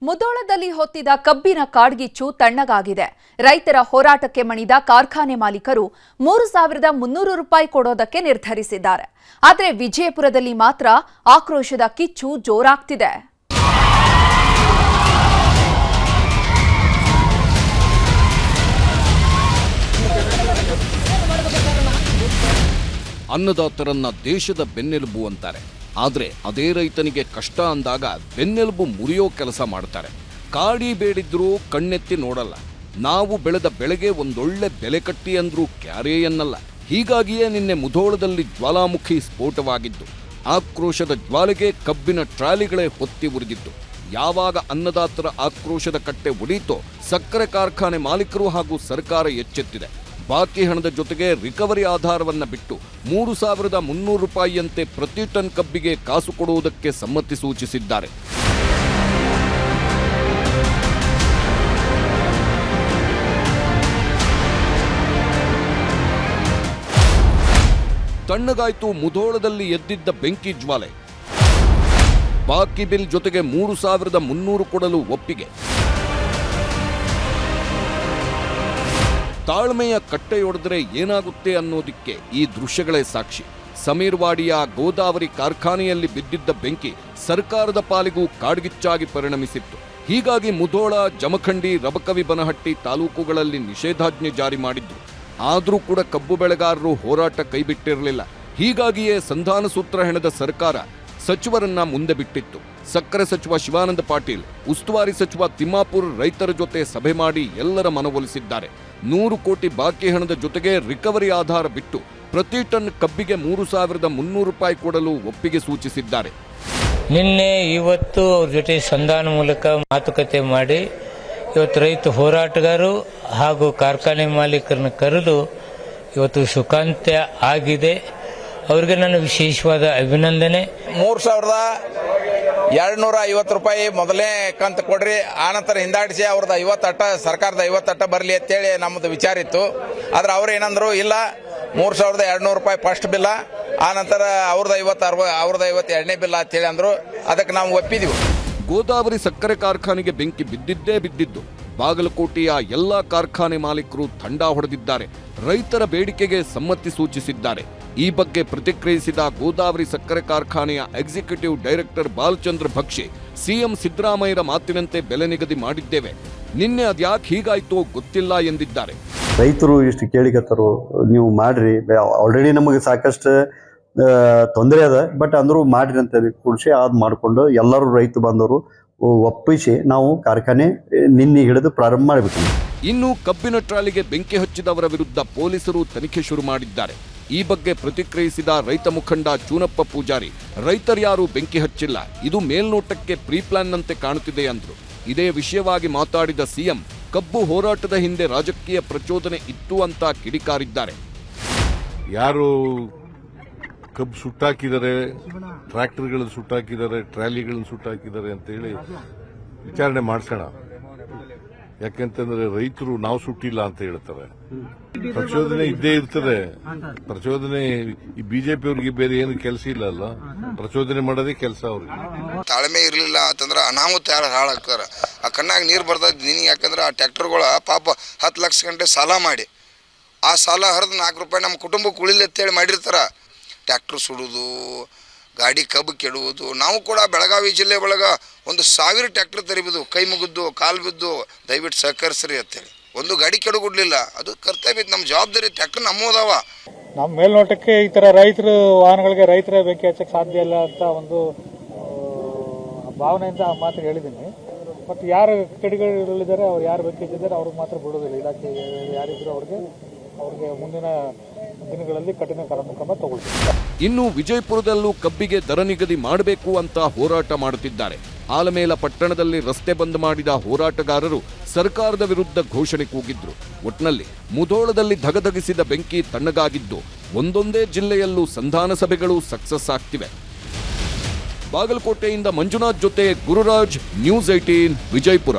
ಮುಧೋಳದಲ್ಲಿ ಹೊತ್ತಿದ ಕಬ್ಬಿನ ಕಾಡ್ಗಿಚ್ಚು ತಣ್ಣಗಾಗಿದೆ. ರೈತರ ಹೋರಾಟಕ್ಕೆ ಮಣಿದ ಕಾರ್ಖಾನೆ ಮಾಲೀಕರು 3,300 ರೂಪಾಯಿ ಕೊಡೋದಕ್ಕೆ ನಿರ್ಧರಿಸಿದ್ದಾರೆ. ಆದರೆ ವಿಜಯಪುರದಲ್ಲಿ ಮಾತ್ರ ಆಕ್ರೋಶದ ಕಿಚ್ಚು ಜೋರಾಗ್ತಿದೆ. ಅನ್ನದಾತರನ್ನ ದೇಶದ ಬೆನ್ನೆಲುಬು ಅಂತಾರೆ. ಆದರೆ ಅದೇ ರೈತನಿಗೆ ಕಷ್ಟ ಅಂದಾಗ ಬೆನ್ನೆಲುಬು ಮುರಿಯೋ ಕೆಲಸ ಮಾಡ್ತಾರೆ. ಕಾಡಿ ಬೇಡಿದ್ರೂ ಕಣ್ಣೆತ್ತಿ ನೋಡಲ್ಲ. ನಾವು ಬೆಳೆದ ಬೆಳೆಗೆ ಒಂದೊಳ್ಳೆ ಬೆಲೆ ಕಟ್ಟಿ ಅಂದ್ರೂ ಕ್ಯಾರೇ ಎನ್ನಲ್ಲ. ಹೀಗಾಗಿಯೇ ನಿನ್ನೆ ಮುಧೋಳದಲ್ಲಿ ಜ್ವಾಲಾಮುಖಿ ಸ್ಫೋಟವಾಗಿದ್ದು, ಆಕ್ರೋಶದ ಜ್ವಾಲೆಗೆ ಕಬ್ಬಿನ ಟ್ರಾಲಿಗಳೇ ಹೊತ್ತಿ ಉರಿದಿತ್ತು. ಯಾವಾಗ ಅನ್ನದಾತರ ಆಕ್ರೋಶದ ಕಟ್ಟೆ ಒಡೀತೋ ಸಕ್ಕರೆ ಕಾರ್ಖಾನೆ ಮಾಲೀಕರು ಹಾಗೂ ಸರ್ಕಾರ ಎಚ್ಚೆತ್ತಿದೆ. ಬಾಕಿ ಹಣದ ಜೊತೆಗೆ ರಿಕವರಿ ಆಧಾರವನ್ನ ಬಿಟ್ಟು 3,300 ರೂಪಾಯಿಯಂತೆ ಪ್ರತಿ ಟನ್ ಕಬ್ಬಿಗೆ ಕಾಸು ಕೊಡುವುದಕ್ಕೆ ಸಮ್ಮತಿ ಸೂಚಿಸಿದ್ದಾರೆ. ತಣ್ಣಗಾಯ್ತು ಮುಧೋಳದಲ್ಲಿ ಎದ್ದಿದ್ದ ಬೆಂಕಿ ಜ್ವಾಲೆ. ಬಾಕಿ ಬಿಲ್ ಜೊತೆಗೆ 3,300 ಕೊಡಲು ಒಪ್ಪಿಗೆ. ತಾಳ್ಮೆಯ ಕಟ್ಟೆಯೊಡೆದರೆ ಏನಾಗುತ್ತೆ ಅನ್ನೋದಕ್ಕೆ ಈ ದೃಶ್ಯಗಳೇ ಸಾಕ್ಷಿ. ಸಮೀರ್ವಾಡಿಯ ಗೋದಾವರಿ ಕಾರ್ಖಾನೆಯಲ್ಲಿ ಬಿದ್ದಿದ್ದ ಬೆಂಕಿ ಸರ್ಕಾರದ ಪಾಲಿಗೂ ಕಾಡ್ಗಿಚ್ಚಾಗಿ ಪರಿಣಮಿಸಿತ್ತು. ಹೀಗಾಗಿ ಮುಧೋಳ, ಜಮಖಂಡಿ, ರಬಕವಿ-ಬನಹಟ್ಟಿ ತಾಲೂಕುಗಳಲ್ಲಿ ನಿಷೇಧಾಜ್ಞೆ ಜಾರಿ ಮಾಡಿದ್ರು. ಆದರೂ ಕೂಡ ಕಬ್ಬು ಬೆಳೆಗಾರರು ಹೋರಾಟ ಕೈಬಿಟ್ಟಿರಲಿಲ್ಲ. ಹೀಗಾಗಿಯೇ ಸಂಧಾನ ಸೂತ್ರ ಹೆಣೆದ ಸರ್ಕಾರ ಸಚಿವರನ್ನ ಮುಂದೆ ಬಿಟ್ಟಿತ್ತು. ಸಕ್ಕರೆ ಸಚಿವ ಶಿವಾನಂದ ಪಾಟೀಲ್, ಉಸ್ತುವಾರಿ ಸಚಿವ ತಿಮ್ಮಾಪುರ್ ರೈತರ ಜೊತೆ ಸಭೆ ಮಾಡಿ ಎಲ್ಲರ ಮನವೊಲಿಸಿದ್ದಾರೆ. 100 ಕೋಟಿ ಬಾಕಿ ಹಣದ ಜೊತೆಗೆ ರಿಕವರಿ ಆಧಾರ ಬಿಟ್ಟು ಪ್ರತಿ ಟನ್ ಕಬ್ಬಿಗೆ 3,300 ರೂಪಾಯಿ ಕೊಡಲು ಒಪ್ಪಿಗೆ ಸೂಚಿಸಿದ್ದಾರೆ. ನಿನ್ನೆ ಇವತ್ತು ಅವ್ರ ಜೊತೆ ಸಂಧಾನ ಮೂಲಕ ಮಾತುಕತೆ ಮಾಡಿ ಇವತ್ತು ರೈತ ಹೋರಾಟಗಾರರು ಹಾಗೂ ಕಾರ್ಖಾನೆ ಮಾಲೀಕರನ್ನು ಕರೆದು ಇವತ್ತು ಸುಖಾಂತ್ಯ ಆಗಿದೆ. ಅವರಿಗೆ ನನ್ನ ವಿಶೇಷವಾದ ಅಭಿನಂದನೆ. 3,250 ರೂಪಾಯಿ ಮೊದಲನೇ ಕಂತು ಕೊಡ್ರಿ, ಆನಂತರ ಹಿಂದಾಡಿಸಿ ಅವ್ರದ್ದು 50 ಅಟ್ಟ ಸರ್ಕಾರದ 50 ಅಟ್ಟ ಬರಲಿ ಅಂತೇಳಿ ನಮ್ಮದು ವಿಚಾರ ಇತ್ತು. ಆದ್ರೆ ಅವ್ರು ಏನಂದ್ರು, ಇಲ್ಲ 3,200 ರೂಪಾಯಿ ಫಸ್ಟ್ ಬಿಲ್ಲ, ಆನಂತರ ಅವ್ರದ್ದು 50 ಎರಡನೇ ಬಿಲ್ಲ ಅಂತೇಳಿ ಅಂದ್ರು. ಅದಕ್ಕೆ ನಾವು ಒಪ್ಪಿದೀವಿ. ಗೋದಾವರಿ ಸಕ್ಕರೆ ಕಾರ್ಖಾನೆಗೆ ಬೆಂಕಿ ಬಿದ್ದಿದ್ದು. ಬಾಗಲಕೋಟೆಯ ಎಲ್ಲಾ ಕಾರ್ಖಾನೆ ಮಾಲೀಕರು ತಂಡ ಹೊಡೆದಿದ್ದಾರೆ. ರೈತರ ಬೇಡಿಕೆಗೆ ಸಮ್ಮತಿ ಸೂಚಿಸಿದ್ದಾರೆ. ಈ ಬಗ್ಗೆ ಪ್ರತಿಕ್ರಿಯಿಸಿದ ಗೋದಾವರಿ ಸಕ್ಕರೆ ಕಾರ್ಖಾನೆಯ ಎಕ್ಸಿಕ್ಯೂಟಿವ್ ಡೈರೆಕ್ಟರ್ ಬಾಲಚಂದ್ರ ಭಕ್ಷಿ, ಸಿಎಂ ಸಿದ್ದರಾಮಯ್ಯರ ಮಾತಿನಂತೆ ಬೆಲೆ ನಿಗದಿ ಮಾಡಿದ್ದೇವೆ, ನಿನ್ನೆ ಅದ್ಯಾಕೆ ಹೀಗಾಯ್ತೋ ಗೊತ್ತಿಲ್ಲ ಎಂದಿದ್ದಾರೆ. ರೈತರು ಇಷ್ಟು ಕೇಳಿಕತ್ತರು, ನೀವು ಮಾಡ್ರಿ, ಆಲ್ರೆಡಿ ನಮಗೆ ಸಾಕಷ್ಟು ತೊಂದರೆ ಅದ, ಬಟ್ ಅಂದರೂ ಮಾಡ್ರಿ ಅಂತ ಕೂಡಿಸಿ ಅದು ಮಾಡಿಕೊಂಡು ಎಲ್ಲರೂ ರೈತ ಬಂದವರು ಒಪ್ಪಿಸಿ ನಾವು ಕಾರ್ಖಾನೆ ನಿನ್ನೆ ಹಿಡಿದು ಪ್ರಾರಂಭ ಮಾಡಬೇಕು. ಇನ್ನು ಕಬ್ಬಿನ ಟ್ರಾಲಿಗೆ ಬೆಂಕಿ ಹಚ್ಚಿದವರ ವಿರುದ್ಧ ಪೊಲೀಸರು ತನಿಖೆ ಶುರು ಮಾಡಿದ್ದಾರೆ. ಈ ಬಗ್ಗೆ ಪ್ರತಿಕ್ರಿಯಿಸಿದ ರೈತ ಮುಖಂಡ ಚೂನಪ್ಪ ಪೂಜಾರಿ, ರೈತರ್ಯಾರು ಬೆಂಕಿ ಹಚ್ಚಿಲ್ಲ, ಇದು ಮೇಲ್ನೋಟಕ್ಕೆ ಪ್ರೀ ಪ್ಲಾನ್ ನಂತೆ ಕಾಣುತ್ತಿದೆ ಅಂದ್ರು. ಇದೇ ವಿಷಯವಾಗಿ ಮಾತಾಡಿದ ಸಿಎಂ, ಕಬ್ಬು ಹೋರಾಟದ ಹಿಂದೆ ರಾಜಕೀಯ ಪ್ರಚೋದನೆ ಇತ್ತು ಅಂತ ಕಿಡಿಕಾರಿದ್ದಾರೆ. ಯಾರು ಕಬ್ಬು ಸುಟ್ಟಾಕಿದ್ದಾರೆ, ಟ್ರ್ಯಾಕ್ಟರ್ಗಳನ್ನು ಸುಟ್ಟಾಕಿದ್ದಾರೆ, ಟ್ರಾಲಿಗಳನ್ನು ಸುಟ್ಟಾಕಿದ್ದಾರೆ ಅಂತ ಹೇಳಿ ವಿಚಾರಣೆ ಮಾಡಿಸೋಣ. ಯಾಕೆಂತಂದ್ರೆ ರೈತರು ನಾವು ಸುಟ್ಟಿಲ್ಲ ಅಂತ ಹೇಳ್ತಾರೆ. ಪ್ರಚೋದನೆ ಇದ್ದೇ ಇರ್ತದೆ. ಪ್ರಚೋದನೆ ಈ ಬಿಜೆಪಿ ಅವ್ರಿಗೆ ಬೇರೆ ಏನು ಕೆಲಸ ಇಲ್ಲ ಅಲ್ಲ, ಪ್ರಚೋದನೆ ಮಾಡೋದೇ ಕೆಲಸ ಅವ್ರಿಗೆ. ತಾಳ್ಮೆ ಇರಲಿಲ್ಲ ಅಂತಂದ್ರೆ ಅನಾಹುತ ಯಾರು ಹಾಳಾಗ್ತಾರ. ಆ ಕಣ್ಣಾಗ ನೀರು ಬರ್ತದೆ ನೀನು. ಯಾಕಂದ್ರೆ ಆ ಟ್ರ್ಯಾಕ್ಟರ್ಗಳ ಪಾಪ 10 ಲಕ್ಷ ಗಂಟೆ ಸಾಲ ಮಾಡಿ ಆ ಸಾಲ ಹರಿದು 4 ರೂಪಾಯಿ ನಮ್ಮ ಕುಟುಂಬಕ್ಕೆ ಉಳಿಲಿ ಅಂತೇಳಿ ಮಾಡಿರ್ತಾರ. ಟ್ರ್ಯಾಕ್ಟರ್ ಸುಡುವುದು, ಗಾಡಿ ಕಬ್ಬು ಕೆಡುವುದು. ನಾವು ಕೂಡ ಬೆಳಗಾವಿ ಜಿಲ್ಲೆ ಒಳಗೆ 1,000 ಟ್ರ್ಯಾಕ್ಟರ್ ತರಿಬೋದು, ಕೈ ಮುಗಿದ್ದು ಕಾಲು ಬಿದ್ದು, ದಯವಿಟ್ಟು ಸಹಕರಿಸ್ರಿ ಅಂತೇಳಿ. ಒಂದು ಗಾಡಿ ಕೆಡುಗುಡ್ಲಿಲ್ಲ, ಅದು ಕರ್ತವ್ಯ, ನಮ್ಮ ಜವಾಬ್ದಾರಿ. ಟ್ರ್ಯಾಕ್ಟರ್ ನಮ್ಮದಾವ. ನಮ್ಮ ಮೇಲ್ನೋಟಕ್ಕೆ ಈ ಥರ ರೈತರ ವಾಹನಗಳಿಗೆ ರೈತರ ಬೆಂಕಿ ಹಚ್ಚಕ್ಕೆ ಸಾಧ್ಯ ಇಲ್ಲ ಅಂತ ಒಂದು ಭಾವನೆಯಿಂದ ಆ ಮಾತು ಹೇಳಿದ್ದೀನಿ. ಮತ್ತು ಯಾರು ಕಿಡಿಗಳಿದ್ದಾರೆ, ಅವ್ರು ಯಾರು ಬೆಂಕಿ ಹಚ್ಚಿದ್ದಾರೆ ಅವ್ರಿಗೆ ಮಾತ್ರ ಬಿಡೋದಿಲ್ಲ. ಇಲಾಖೆ ಯಾರಿದ್ರು ಅವ್ರಿಗೆ ಮುಂದಿನ ದಿನಗಳಲ್ಲಿ ಕಠಿಣ ಕ್ರಮ ತಗೊಳ್ತಾರೆ. ಇನ್ನು ವಿಜಯಪುರದಲ್ಲೂ ಕಬ್ಬಿಗೆ ದರ ನಿಗದಿ ಮಾಡಬೇಕು ಅಂತ ಹೋರಾಟ ಮಾಡುತ್ತಿದ್ದಾರೆ. ಆಲಮೇಲ ಪಟ್ಟಣದಲ್ಲಿ ರಸ್ತೆ ಬಂದ್ ಮಾಡಿದ ಹೋರಾಟಗಾರರು ಸರ್ಕಾರದ ವಿರುದ್ಧ ಘೋಷಣೆ ಕೂಗಿದ್ರು. ಒಟ್ನಲ್ಲಿ ಮುಧೋಳದಲ್ಲಿ ಧಗಧಗಿಸಿದ ಬೆಂಕಿ ತಣ್ಣಗಾಗಿದ್ದು, ಒಂದೊಂದೇ ಜಿಲ್ಲೆಯಲ್ಲೂ ಸಂಧಾನ ಸಭೆಗಳು ಸಕ್ಸಸ್ ಆಗ್ತಿವೆ. ಬಾಗಲಕೋಟೆಯಿಂದ ಮಂಜುನಾಥ್ ಜೊತೆ ಗುರುರಾಜ್, ನ್ಯೂಸ್ 18 ವಿಜಯಪುರ.